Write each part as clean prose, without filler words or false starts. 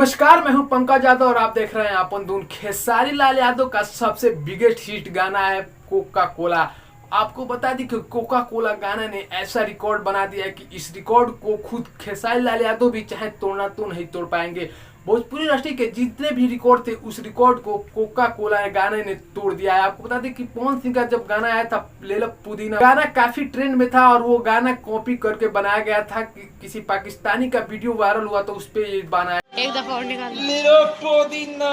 नमस्कार, मैं हूं पंकज यादव और आप देख रहे हैं अपन दून। खेसारी लाल यादव का सबसे बिगेस्ट हिट गाना है कोका कोला। आपको बता दी कि कोका कोला गाना ने ऐसा रिकॉर्ड बना दिया है कि इस रिकॉर्ड को खुद खेसारी लाल यादव भी चाहे तोड़ना तो नहीं तोड़ पाएंगे। भोजपुरी इंडस्ट्री के जितने भी रिकॉर्ड थे उस रिकॉर्ड को कोका कोला गाने ने तोड़ दिया है। आपको बता दें कि पवन सिंह का जब गाना आया था ले लो पुदीना, गाना काफी ट्रेंड में था और वो गाना कॉपी करके बनाया गया था। किसी पाकिस्तानी का वीडियो वायरल हुआ तो उस पर ये बनाया। एक दफा और निकाल ले लो पुदीना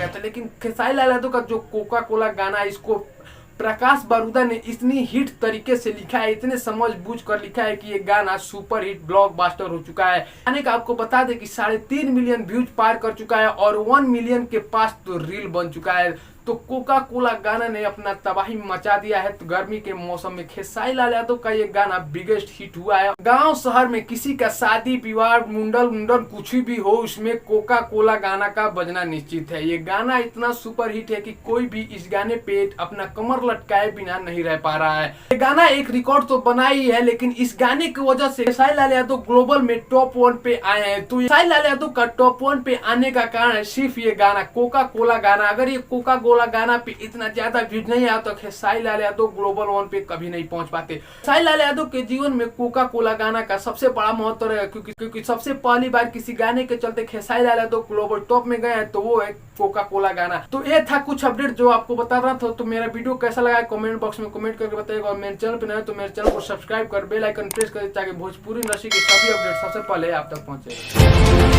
था, लेकिन खेसारी लाल यादव का जो कोका कोला गाना है इसको प्रकाश बारूदा ने इतनी हिट तरीके से लिखा है, इतने समझ बूझ कर लिखा है कि ये गाना सुपर हिट ब्लॉकबस्टर हो चुका है। गाने का आपको बता दें कि 3.5 मिलियन व्यूज पार कर चुका है और 1 मिलियन के पास तो रील बन चुका है। तो कोका कोला गाना ने अपना तबाही मचा दिया है। तो गर्मी के मौसम में खेसारी लाल यादव का ये गाना बिगेस्ट हिट हुआ है। गांव शहर में किसी का शादी विवाह मुंडन कुछ भी हो, उसमें कोका कोला गाना का बजना निश्चित है। ये गाना इतना सुपर हिट है कि कोई भी इस गाने पे अपना कमर लटकाए बिना नहीं रह पा रहा है। ये गाना एक रिकॉर्ड तो बना ही है, लेकिन इस गाने की वजह से खेसारी लाल यादव ग्लोबल में टॉप 1 पे आए हैं। तो खेसारी लाल यादव का टॉप 1 पे आने का कारण है सिर्फ ये गाना कोका कोला गाना। अगर ये कोका कोला गाना पे इतना ज्यादा व्यूज नहीं आया तो खेसारी लाल यादव ग्लोबल 1 पे कभी नहीं पहुंच पाते। खेसारी लाल यादव के जीवन में कोका कोला गाना का सबसे बड़ा महत्व है, क्योंकि सबसे पहली बार किसी गाने के चलते खेसारी लाल यादव ग्लोबल टॉप में गए हैं तो वो है कोका कोला गाना। तो ये था कुछ अपडेट जो आपको बता रहा था। तो मेरा वीडियो कैसा लगा कमेंट बॉक्स में कमेंट करके बताइएगा और मेरे चैनल पे नए तो मेरे चैनल को सब्सक्राइब कर बेल आइकन प्रेस कर ताकि भोजपुरी इंडस्ट्री के सभी अपडेट सबसे पहले आप तक पहुंचे।